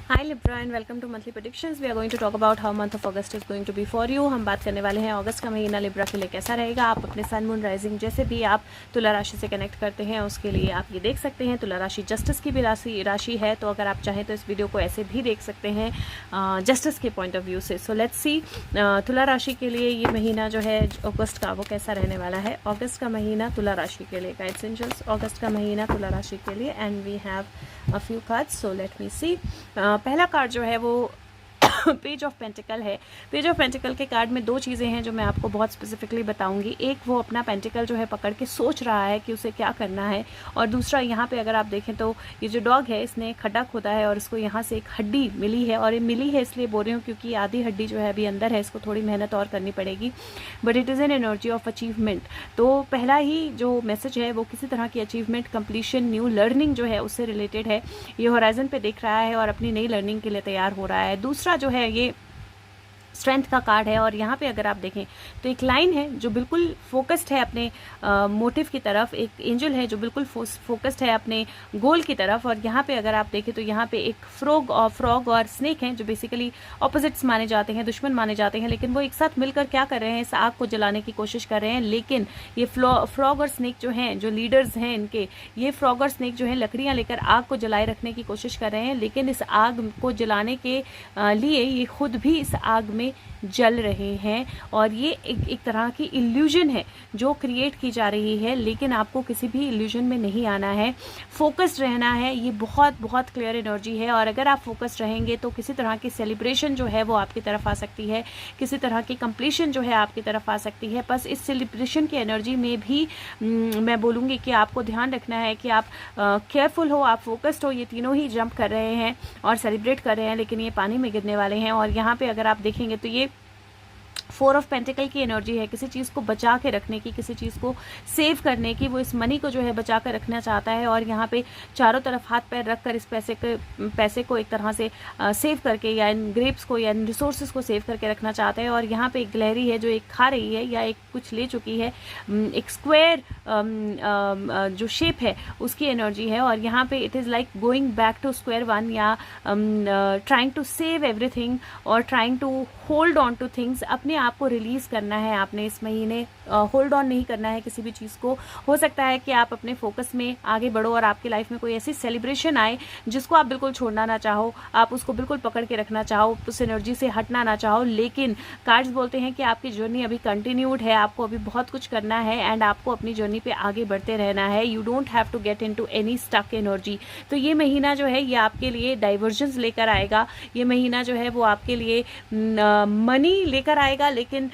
Hi Libra and welcome to monthly predictions. We are going to talk about how month of August is going to be for you. हम बात करने वाले हैं अगस्त का महीना Libra के लिए कैसा रहेगा। आप अपने सन मून राइजिंग जैसे भी आप तुला राशि से कनेक्ट करते हैं उसके लिए आप ये देख सकते हैं। तुला राशि जस्टिस की भी राशि है, तो अगर आप चाहें तो इस वीडियो को ऐसे भी देख सकते हैं जस्टिस के पॉइंट ऑफ व्यू से। सो लेट्स सी तुला राशि के लिए ये महीना जो है अगस्त का वो कैसा रहने वाला है। अगस्त का महीना तुला राशि के लिए गाइड्स एंजल्स, अगस्त का महीना तुला राशि के लिए and we have a few cards. So let me see. पहला कार्ड जो है वो पेज ऑफ पेंटिकल है। पेज ऑफ पेंटिकल के कार्ड में दो चीज़ें हैं जो मैं आपको बहुत स्पेसिफिकली बताऊंगी। एक, वो अपना पेंटिकल जो है पकड़ के सोच रहा है कि उसे क्या करना है, और दूसरा यहाँ पे अगर आप देखें तो ये जो डॉग है इसने खड्डा खोदा है और इसको यहाँ से एक हड्डी मिली है, और ये मिली है इसलिए बोल रही हूँ क्योंकि आधी हड्डी जो है अभी अंदर है, इसको थोड़ी मेहनत और करनी पड़ेगी, but it is an energy of achievement. तो पहला ही जो मैसेज है वो किसी तरह की अचीवमेंट, कंप्लीशन, न्यू लर्निंग जो है उससे रिलेटेड है। ये होराइजन पे देख रहा है और अपनी नई लर्निंग के लिए तैयार हो रहा है। दूसरा जो है ये स्ट्रेंथ का कार्ड है, और यहाँ पे अगर आप देखें तो एक लाइन है जो बिल्कुल फोकस्ड है अपने मोटिव की तरफ, एक एंजल है जो बिल्कुल फोकस्ड है अपने गोल की तरफ, और यहाँ पे अगर आप देखें तो यहाँ पे एक फ्रॉग और स्नेक हैं जो बेसिकली ऑपोजिट्स माने जाते हैं, दुश्मन माने जाते हैं, लेकिन वो एक साथ मिलकर क्या कर रहे हैं, इस आग को जलाने की कोशिश कर रहे हैं। लेकिन ये फ्रॉग और स्नेक जो हैं, जो लीडर्स हैं इनके, ये फ्रॉग और स्नेक जो है लकड़ियाँ लेकर आग को जलाए रखने की कोशिश कर रहे हैं, लेकिन इस आग को जलाने के लिए ये खुद भी इस आग में जल रहे हैं, और ये एक तरह की इल्यूजन है जो क्रिएट की जा रही है। लेकिन आपको किसी भी इल्यूजन में नहीं आना है, फोकस्ड रहना है। ये बहुत बहुत क्लियर एनर्जी है, और अगर आप फोकस्ड रहेंगे तो किसी तरह की सेलिब्रेशन जो है वो आपकी तरफ आ सकती है, किसी तरह की कंप्लीशन जो है आपकी तरफ आ सकती है। बस इस सेलिब्रेशन की एनर्जी में भी मैं बोलूँगी कि आपको ध्यान रखना है कि आप केयरफुल हो, आप फोकस्ड हो। ये तीनों ही जंप कर रहे हैं और सेलिब्रेट कर रहे हैं, लेकिन ये पानी में गिरने वाले हैं। और यहाँ पे अगर आप देखेंगे तो ये 4 ऑफ पेंटिकल की एनर्जी है, किसी चीज़ को बचा के रखने की, किसी चीज़ को सेव करने की। वो इस मनी को जो है बचा कर रखना चाहता है, और यहाँ पे चारों तरफ हाथ पैर रख कर इस पैसे को एक तरह से सेव करके, या इन ग्रेप्स को या इन रिसोर्सेज को सेव करके रखना चाहता है। और यहाँ पे एक गिलहरी है जो एक खा रही है या एक कुछ ले चुकी है, एक स्क्वायर जो शेप है उसकी एनर्जी है। और यहाँ पे it is like going back to square one, या ट्राइंग टू सेव एवरीथिंग और trying to hold on to things. अपने आप को रिलीज करना है आपने इस महीने, होल्ड ऑन नहीं करना है किसी भी चीज़ को। हो सकता है कि आप अपने फोकस में आगे बढ़ो और आपकी लाइफ में कोई ऐसी सेलिब्रेशन आए जिसको आप बिल्कुल छोड़ना ना चाहो, आप उसको बिल्कुल पकड़ के रखना चाहो, उस एनर्जी से हटना ना चाहो। लेकिन कार्ड्स बोलते हैं कि आपकी जर्नी अभी कंटिन्यूड है, आपको अभी बहुत कुछ करना है, एंड आपको अपनी जर्नी पे आगे बढ़ते रहना है। You don't have to get into any stuck energy. तो ये महीना जो है ये आपके लिए डाइवर्जेंस लेकर आएगा। ये महीना जो है वो आपके लिए मनी लेकर आएगा, लेकिन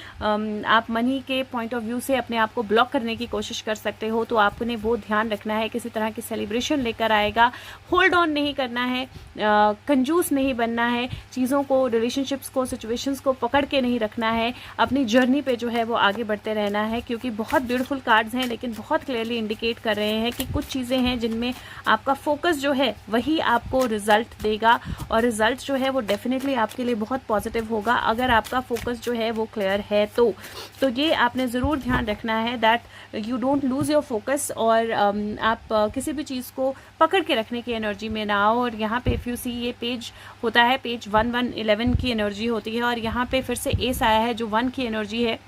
आप मनी के पॉइंट ऑफ व्यू से अपने आप को ब्लॉक करने की कोशिश कर सकते हो, तो आपने वो ध्यान रखना है। किसी तरह की सेलिब्रेशन लेकर आएगा, होल्ड ऑन नहीं करना है, कंजूस नहीं बनना है, चीज़ों को, रिलेशनशिप्स को, सिचुएशंस को पकड़ के नहीं रखना है। अपनी जर्नी पे जो है वो आगे बढ़ते रहना है, क्योंकि बहुत ब्यूटीफुल कार्ड्स हैं, लेकिन बहुत क्लियरली इंडिकेट कर रहे हैं कि कुछ चीज़ें हैं जिनमें आपका फोकस जो है वही आपको रिजल्ट देगा, और रिजल्ट जो है वो डेफिनेटली आपके लिए बहुत पॉजिटिव होगा अगर आपका फोकस जो है वो क्लियर है। तो ये आपने ज़रूर ध्यान रखना है that you don't lose your focus, और आप किसी भी चीज़ को पकड़ के रखने की एनर्जी में ना आओ। और यहाँ पे इफ़ यू सी, ये पेज होता है, पेज 1111 की एनर्जी होती है, और यहाँ पे फिर से एस आया है जो 1 की एनर्जी है।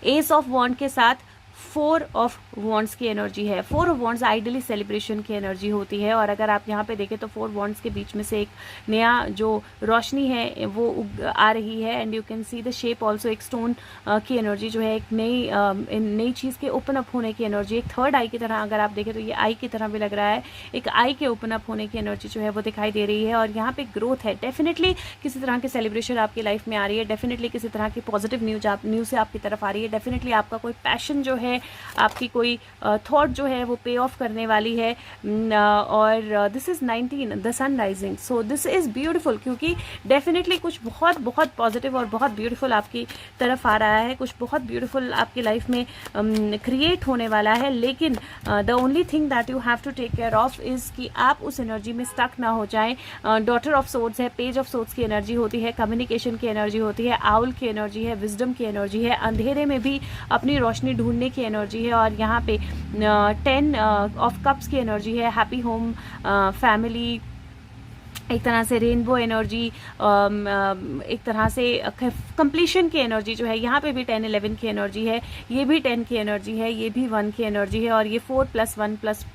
एस ऑफ वॉन्ड के साथ 4 ऑफ वॉन्ड्स की एनर्जी है। 4 ऑफ वॉन्ड्स आइडली सेलिब्रेशन की एनर्जी होती है, और अगर आप यहाँ पे देखें तो 4 वॉन्ड्स के बीच में से एक नया जो रोशनी है वो आ रही है, and you can see the shape also. एक स्टोन की एनर्जी जो है, एक नई चीज़ के ओपन अप होने की एनर्जी, एक थर्ड आई की तरह अगर आप देखें तो ये आई की तरह भी लग रहा है, एक आई के ओपन अप होने की एनर्जी जो है वो दिखाई दे रही है। और यहाँ पे ग्रोथ है, डेफिनेटली किसी तरह की सेलिब्रेशन आपकी लाइफ में आ रही है, डेफिनेटली किसी तरह की पॉजिटिव न्यूज़ से आपकी तरफ आ रही है, डेफिनेटली आपका कोई पैशन जो है, आपकी कोई थॉट जो है वो पे ऑफ करने वाली है। और this is 19 the sun rising, so this is beautiful, क्योंकि डेफिनेटली कुछ बहुत बहुत पॉजिटिव और बहुत ब्यूटीफुल आपकी तरफ आ रहा है, कुछ बहुत ब्यूटीफुल आपकी लाइफ में क्रिएट होने वाला है। लेकिन the only thing that you have to take care of is कि आप उस एनर्जी में स्टक ना हो जाएं। डॉटर ऑफ सोर्ड्स है, पेज ऑफ सोर्ड्स की एनर्जी होती है, कम्युनिकेशन की एनर्जी होती है, आउल की एनर्जी है, विजडम की एनर्जी है, अंधेरे में भी अपनी रोशनी ढूंढने की एनर्जी है। और यहाँ पे 10 ऑफ कप्स की एनर्जी है, हैप्पी होम, फैमिली, एक तरह से रेनबो एनर्जी, एक तरह से कंप्लीशन की एनर्जी जो है, यहाँ पे भी 10 11 की एनर्जी है, ये भी 10 की एनर्जी है, ये भी 1 की एनर्जी है, और ये 4 + 1 5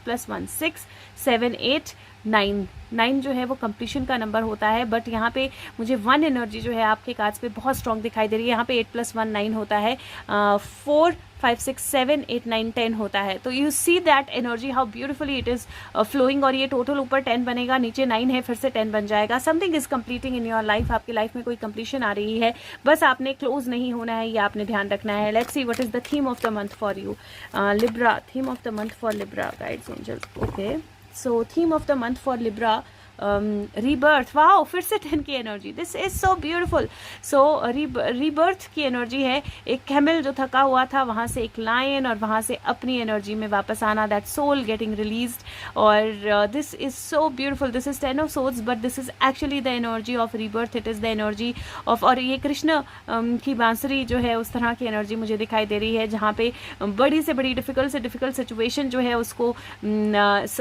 + 1 6 7 8 9 जो है वो कंप्लीशन का नंबर होता है। बट यहाँ पे मुझे 1 एनर्जी जो है आपके कार्ड्स पे बहुत स्ट्रॉन्ग दिखाई दे रही है। यहाँ पे 8 + 1 9 होता है, 4 5 6 7 8 9 10 होता है। तो you see that energy how beautifully it is flowing, और ये टोटल ऊपर 10 बनेगा, नीचे 9 है, फिर से 10 बन जाएगा। Something is completing in your life, आपकी लाइफ में कोई कंप्लीशन आ रही है, बस आपने क्लोज नहीं होना है, ये आपने ध्यान रखना है। Let's see what is the theme of the month for you, Libra, theme of the month for Libra, guides angels. Okay, so theme of the month for Libra, rebirth. Wow, फिर से 10 की energy, this is so beautiful. So rebirth की energy है, एक camel जो थका हुआ था, वहाँ से एक लायन, और वहाँ से अपनी एनर्जी में वापस आना, दैट सोल गेटिंग रिलीज्ड, और this is so beautiful. This is 10 of swords, but this is actually the energy of rebirth, it is the energy of, और ये कृष्ण की बांसुरी जो है, उस तरह की एनर्जी मुझे दिखाई दे रही है, जहाँ पे बड़ी से बड़ी डिफिकल्ट से डिफिकल्ट सिचुएशन जो है उसको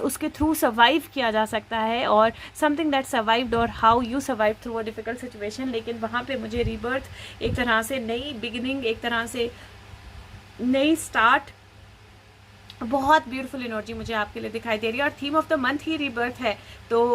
उसके थ्रू सर्वाइव किया जा सकता है, और समथिंग दैट सर्वाइव्ड, और how you survive through a difficult situation. लेकिन वहाँ पे मुझे रीबर्थ, एक तरह से नई बिगिनिंग, एक तरह से नई स्टार्ट, बहुत ब्यूटीफुल एनर्जी मुझे आपके लिए दिखाई दे रही है, और थीम ऑफ द मंथ ही रीबर्थ है। तो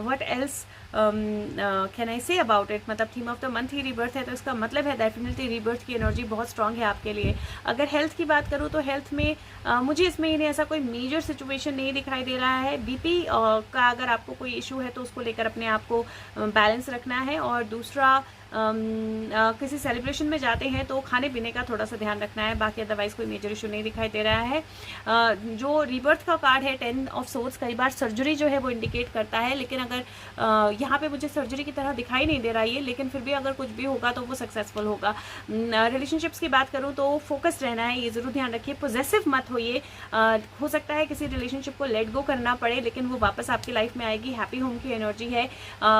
what else can I say about it, मतलब थीम ऑफ द मंथ ही रीबर्थ है, तो इसका मतलब है डेफिनेटली रीबर्थ की एनर्जी बहुत स्ट्रांग है आपके लिए। अगर हेल्थ की बात करूँ तो हेल्थ में मुझे इसमें इन्हें ऐसा कोई मेजर सिचुएशन नहीं दिखाई दे रहा है। बीपी का अगर आपको कोई इशू है तो उसको लेकर अपने आप को बैलेंस रखना है, और दूसरा किसी सेलिब्रेशन में जाते हैं तो खाने पीने का थोड़ा सा ध्यान रखना है, बाकी अदरवाइज कोई मेजर इशू नहीं दिखाई दे रहा है। जो रीबर्थ का कार्ड है 10 ऑफ सोर्ड्स, कई बार सर्जरी जो है वो इंडिकेट करता है, लेकिन अगर यहाँ पे मुझे सर्जरी की तरह दिखाई नहीं दे रहा है, लेकिन फिर भी अगर कुछ भी होगा तो वो सक्सेसफुल होगा। रिलेशनशिप्स की बात करूँ तो फोकस्ड रहना है, ये ज़रूर ध्यान रखिए, पोजेसिव मत होइए। हो सकता है किसी रिलेशनशिप को लेट गो करना पड़े, लेकिन वो वापस आपकी लाइफ में आएगी। हैप्पी होम की एनर्जी है,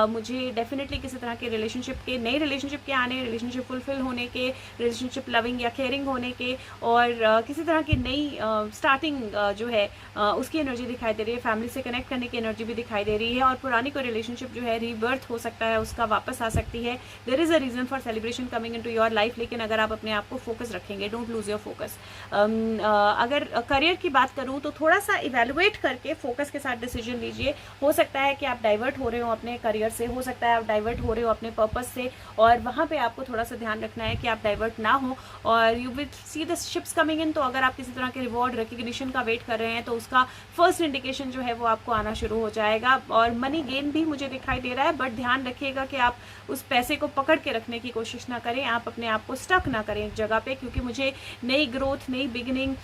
मुझे डेफिनेटली किसी तरह के रिलेशनशिप के, नए रिलेशनशिप के आने, रिलेशनशिप फुलफिल होने के, रिलेशनशिप लविंग या केयरिंग होने के, और किसी तरह की नई स्टार्टिंग जो है उसकी एनर्जी दिखाई दे रही है। फैमिली से कनेक्ट करने की एनर्जी भी दिखाई दे रही है, और पुरानी कोई रिलेशनशिप जो है रीबर्थ हो सकता है, उसका वापस आ सकती है। There is a reason for celebration coming into your life, लेकिन अगर आप अपने आप को फोकस रखेंगे, डोंट लूज योर फोकस। अगर करियर की बात करूँ तो थोड़ा सा इवेलुएट करके फोकस के साथ डिसीजन लीजिए। हो सकता है कि आप डाइवर्ट हो रहे हो अपने करियर से, हो सकता है आप डाइवर्ट हो रहे हो अपने पर्पस से, और वहाँ पे आपको थोड़ा सा ध्यान रखना है कि आप डाइवर्ट ना हो, और you will see the ships coming in. तो अगर आप किसी तरह के रिवॉर्ड रिकग्निशन का वेट कर रहे हैं तो उसका फर्स्ट इंडिकेशन जो है वो आपको आना शुरू हो जाएगा, और मनी गेन भी मुझे दिखाई दे रहा है। बट ध्यान रखिएगा कि आप उस पैसे को पकड़ के रखने की कोशिश ना करें, आप अपने आप को स्टक ना करें एक जगह पे, क्योंकि मुझे नई ग्रोथ, नई बिगिनिंग,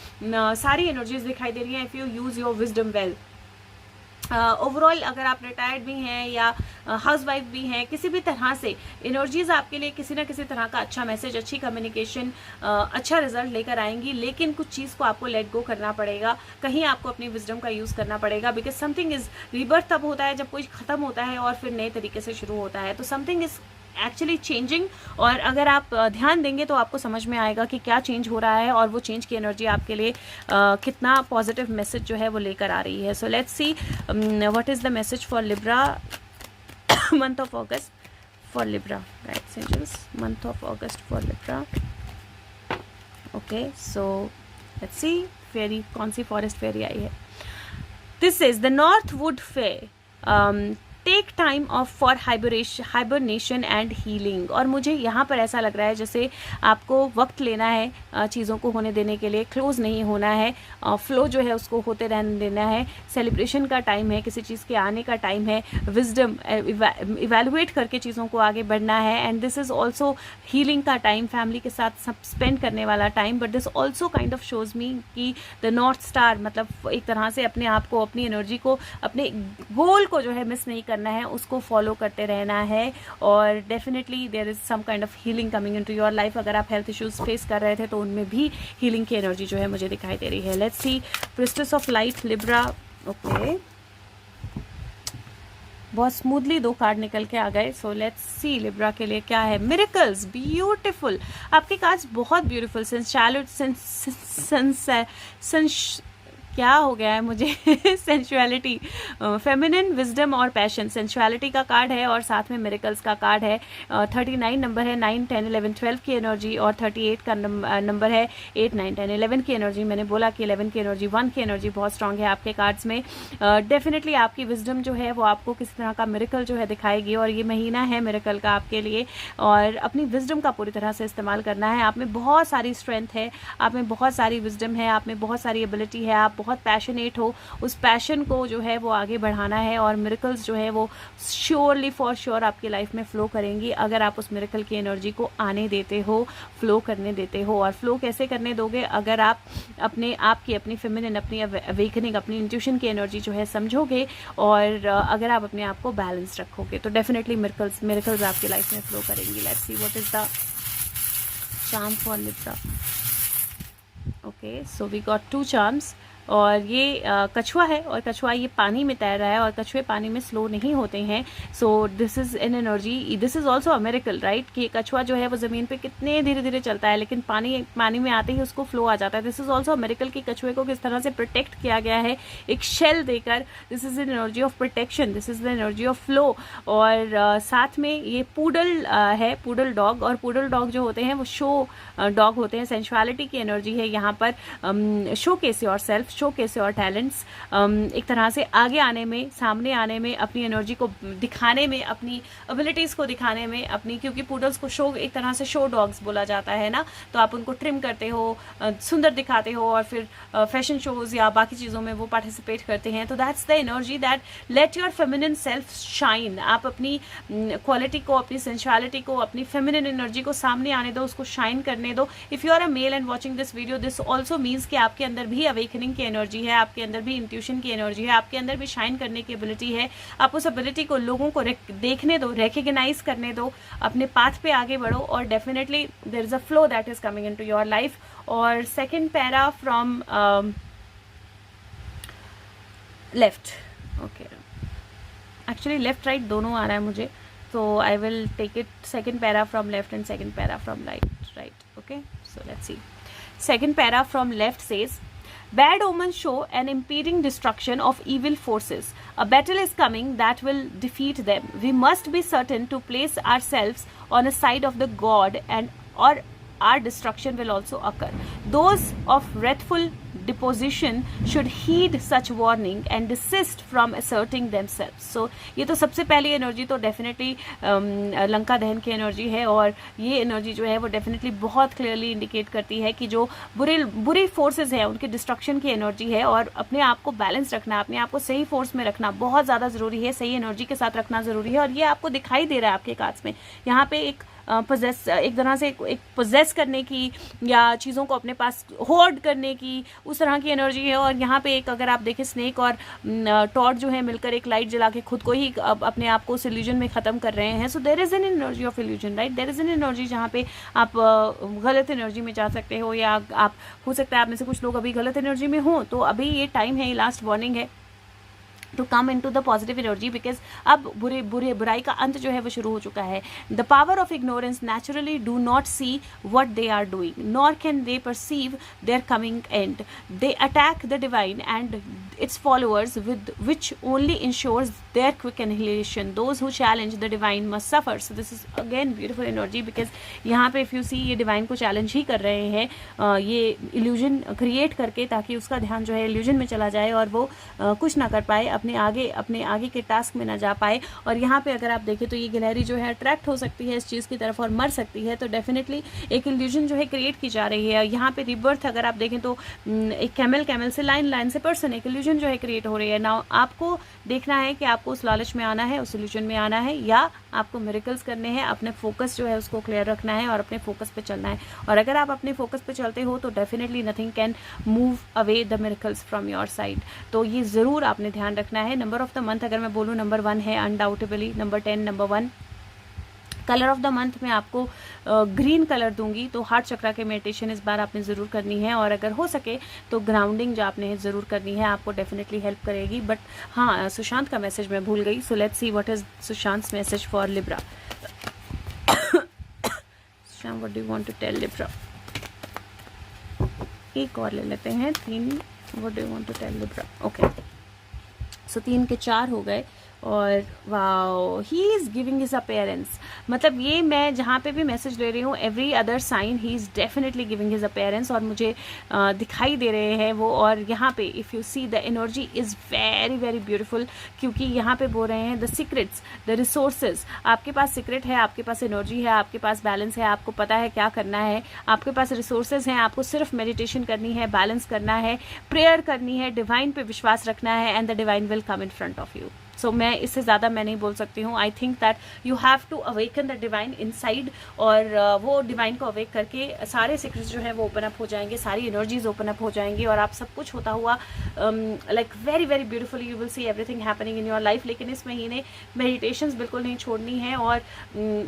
सारी एनर्जीज दिखाई दे रही हैं if you use your wisdom well. Overall अगर आप रिटायर्ड भी हैं या हाउसवाइफ भी हैं, किसी भी तरह से एनर्जीज आपके लिए किसी ना किसी तरह का अच्छा मैसेज, अच्छी कम्युनिकेशन, अच्छा रिजल्ट लेकर आएंगी। लेकिन कुछ चीज़ को आपको लेट गो करना पड़ेगा, कहीं आपको अपनी विजडम का यूज़ करना पड़ेगा, बिकॉज समथिंग इज रीबर्थ तब होता है जब कोई ख़त्म होता है और फिर नए तरीके से शुरू होता है। तो समथिंग इज एक्चुअली चेंजिंग, और अगर आप ध्यान देंगे तो आपको समझ में आएगा कि क्या चेंज हो रहा है, और वो चेंज की एनर्जी आपके लिए कितना पॉजिटिव मैसेज जो है वो लेकर आ रही है। So let's see what is the message for Libra month of August for Libra, guides angels, month of August for Libra. Okay, so let's see fairy, कौन सी फॉरेस्ट फेरी आई है। This is the north wood fae, take time off for hibernation and healing. और मुझे यहाँ पर ऐसा लग रहा है जैसे आपको वक्त लेना है चीज़ों को होने देने के लिए, क्लोज नहीं होना है, फ्लो जो है उसको होते रहने देना है। सेलिब्रेशन का टाइम है, किसी चीज़ के आने का टाइम है, विजडम इवेलुएट करके चीज़ों को आगे बढ़ना है। And this is also healing का टाइम, फैमिली के साथ सब स्पेंड करने वाला time. But this also kind of shows मी कि द नॉर्थ स्टार, मतलब एक तरह से अपने आप को, अपनी एनर्जी को, अपने गोल को जो है मिस नहीं करना है, उसको फॉलो करते रहना है। और definitely there is some kind of healing coming into your life. अगर आप हेल्थ इश्यूज फेस कर रहे थे तो उनमें भी हीलिंग की एनर्जी जो है मुझे दिखाई दे रही है। Let's C priestess of light Libra. Okay, बहुत स्मूथली 2 कार्ड निकल के आ गए। सो लेट्स सी लिब्रा के लिए क्या है। मिरेकल्स, ब्यूटिफुल, आपके कार्ड्स बहुत ब्यूटिफुल, क्या हो गया है मुझे सेंसुअलिटी, फेमिनिन, विजडम और पैशन, सेंसुअलिटी का कार्ड है और साथ में मिरेकल्स का कार्ड है। 39 नंबर है, 9, 10, 11, 12 की एनर्जी, और 38 का नंबर है, 8, 9, 10, 11 की एनर्जी। मैंने बोला कि 11 की एनर्जी, 1 की एनर्जी बहुत स्ट्रांग है आपके कार्ड्स में। डेफिनेटली आपकी विजडम जो है वो आपको किसी तरह का मिरेकल जो है दिखाएगी, और ये महीना है मिरेकल का आपके लिए, और अपनी विजडम का पूरी तरह से इस्तेमाल करना है। आप में बहुत सारी स्ट्रेंथ है, आप में बहुत सारी विजडम है, आप में बहुत सारी एबिलिटी है, आप बहुत पैशनेट हो, उस पैशन को जो है वो आगे बढ़ाना है, और मिरेकल्स जो है वो श्योरली फॉर श्योर आपकी लाइफ में फ्लो करेंगी अगर आप उस मिरेकल की एनर्जी को आने देते हो, फ्लो करने देते हो। और फ्लो कैसे करने दोगे? अगर आप अपने आप की, अपनी फेमिनिन, अपनी अवेकनिंग, अपनी इंट्यूशन की एनर्जी जो है समझोगे, और अगर आप अपने आप को बैलेंस रखोगे, तो डेफिनेटली मिरेकल्स आपकी लाइफ में फ्लो करेंगी। Let's see what is the charm for Libra. Okay, so we got 2 charms, और ये कछुआ है, और कछुआ ये पानी में तैर रहा है, और कछुए पानी में स्लो नहीं होते हैं। So this is an energy, this is also a miracle, right, कि कछुआ जो है वो ज़मीन पे कितने धीरे धीरे चलता है, लेकिन पानी में आते ही उसको फ्लो आ जाता है। This is also a miracle कि कछुए को किस तरह से प्रोटेक्ट किया गया है एक शेल देकर। This is an energy of protection, this is the energy of flow. और साथ में ये पूडल है, पूडल डॉग, और पूडल डॉग जो होते हैं वो शो डॉग होते हैं। सेंसुअलिटी की एनर्जी है यहाँ पर, show case your self, showcase your talents, एक तरह से आगे आने में, सामने आने में, अपनी एनर्जी को दिखाने में, अपनी एबिलिटीज़ को दिखाने में, अपनी, क्योंकि पूडल्स को शो, एक तरह से शो डॉग्स बोला जाता है ना, तो आप उनको ट्रिम करते हो, सुंदर दिखाते हो, और फिर फैशन शोज या बाकी चीज़ों में वो पार्टिसिपेट करते हैं। तो that's the energy that let your feminine self shine. आप अपनी क्वालिटी को, अपनी सेंसुअलिटी को, अपनी फेमिनिन एनर्जी को सामने आने दो, उसको शाइन करने दो। If you are a male and watching this video, this also means कि आपके अंदर भी अवेकनिंग की एनर्जी है, आपके अंदर भी इंट्यूशन की एनर्जी है, आपके अंदर भी शाइन करने की एबिलिटी है। आप उस एबिलिटी को लोगों को देखने दो, रिकग्नाइज करने दो, अपने पाथ पे आगे बढ़ो, और definitely there is a flow that is coming into your life. और second para from left, okay, actually left right दोनों आ रहा है मुझे, तो I will take it second para from left and second para from right, okay. So let's see, second para from left says, bad omens show an impending destruction of evil forces. A battle is coming that will defeat them. We must be certain to place ourselves on the side of the God, and or our destruction will also occur. Those of wrathful disposition should heed such warning and desist from asserting themselves. So ये तो सबसे पहली energy तो definitely Lanka दहन की energy है, और ये एनर्जी जो है वो डेफिनेटली बहुत क्लियरली इंडिकेट करती है कि जो बुरी फोर्सेस हैं उनके डिस्ट्रक्शन की एनर्जी है, और अपने आप को बैलेंस रखना, अपने आप को सही फोर्स में रखना बहुत ज़्यादा ज़रूरी है, सही एनर्जी के साथ रखना ज़रूरी है। और ये आपको दिखाई दे रहा है आपके कार्ड्स में, यहाँ पे एक एक तरह से एक पोजेस करने की, या चीज़ों को अपने पास होल्ड करने की, उस तरह की एनर्जी है। और यहाँ पे एक, अगर आप देखें, स्नेक और टॉड जो है मिलकर एक लाइट जला के खुद को ही अपने आप को उस इल्यूजन में ख़त्म कर रहे हैं। So there is an energy of illusion, right, there is an energy जहाँ पे आप गलत एनर्जी में जा सकते हो, या आप, हो सकता है आप में से कुछ लोग अभी गलत एनर्जी में हो, तो अभी ये टाइम है, ये लास्ट वार्निंग है to come into the positive energy, because अब बुराई का अंत जो है वो शुरू हो चुका है। The power of ignorance naturally do not see what they are doing, nor can they perceive their coming end. They attack the divine and its followers, with which only ensures their quick annihilation. Those who challenge the divine must suffer. So this is again beautiful energy, because यहाँ पे if you see ये divine को challenge ही कर रहे हैं, ये illusion create करके, ताकि उसका ध्यान जो है illusion में चला जाए और वो कुछ ना कर पाए, अपने आगे के टास्क में ना जा पाए। और यहाँ पे अगर आप देखें तो ये गिलहरी जो है अट्रैक्ट हो सकती है इस चीज़ की तरफ और मर सकती है, तो डेफिनेटली एक illusion जो है क्रिएट की जा रही है। यहाँ पे रिबर्थ अगर आप देखें तो एक कैमल से लाइन से पर्सन, एक illusion जो है क्रिएट हो रही है। नाउ आपको देखना है कि आपको उस लालच में आना है, उस इल्यूजन में आना है, या आपको मिरेकल्स करने हैं, अपने फोकस जो है उसको क्लियर रखना है और अपने फोकस पे चलना है। और अगर आप अपने फोकस पे चलते हो तो definitely nothing can move away the miracles from your side. तो ये ज़रूर आपने ध्यान रखना है। नंबर ऑफ द मंथ अगर मैं बोलूँ, नंबर 1 है undoubtedly, number 10 number 1। Colour of the month में आपको ग्रीन कलर दूंगी, तो हार्ट चक्रा के मेडिटेशन इस बार आपने ज़रूर करनी है, और अगर हो सके तो ग्राउंडिंग जो आपने ज़रूर करनी है, आपको डेफिनेटली हेल्प करेगी। बट हाँ, सुशांत का मैसेज मैं भूल गई, so let's see what is Sushant message for Libra. Sushant, what do you want to tell Libra? एक और ले लेते हैं, 3 what do you want to tell Libra? Okay, so 3 के 4 हो गए और wow he is giving his appearance. मतलब ये मैं जहाँ पे भी मैसेज ले रही हूँ, every other sign he is definitely giving his appearance, और मुझे दिखाई दे रहे हैं वो। और यहाँ पे if you see the energy is very very beautiful, क्योंकि यहाँ पे बोल रहे हैं द सीक्रेट्स, द रिसोर्सेज। आपके पास सीक्रेट है, आपके पास एनर्जी है, आपके पास बैलेंस है, आपको पता है क्या करना है, आपके पास रिसोर्सेज हैं, आपको सिर्फ मेडिटेशन करनी है, बैलेंस करना है, प्रेयर करनी है, डिवाइन पे विश्वास रखना है, and the divine will come in front of you. So मैं इससे ज़्यादा मैं नहीं बोल सकती हूँ। I think that you have to awaken the divine inside, और वो डिवाइन को अवेक करके सारे सीक्रेट्स जो हैं वो ओपन अप हो जाएंगे, सारी एनर्जीज ओपन अप हो जाएंगी, और आप सब कुछ होता हुआ like very very beautifully you will see everything happening in your life. लेकिन इस महीने मेडिटेशंस बिल्कुल नहीं छोड़नी है, और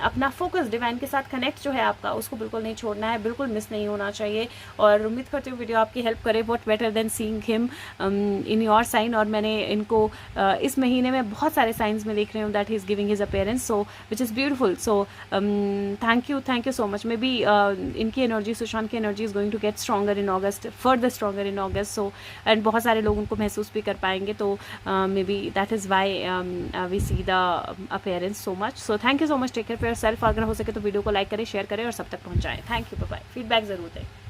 अपना फोकस डिवाइन के साथ कनेक्ट जो है आपका, उसको बिल्कुल नहीं छोड़ना है, बिल्कुल मिस नहीं होना चाहिए। और उम्मीद करती हूँ वीडियो आपकी हेल्प करे। What better than seeing him in your sign. और मैंने इनको इस महीने में बहुत सारे साइंस में देख रही हूँ that he is giving his appearance, so which is beautiful. So thank you so much. Maybe इनकी एनर्जी, सुशांत की energy is going to get stronger in August, further stronger in August. So and बहुत सारे लोग उनको महसूस भी कर पाएंगे, तो maybe that is why we see the appearance so much. So thank you so much, take care for yourself. अगर हो सके तो वीडियो को लाइक करें, शेयर करें और सब तक पहुँचाएं। Thank you, bye bye. Feedback ज़रूर दें।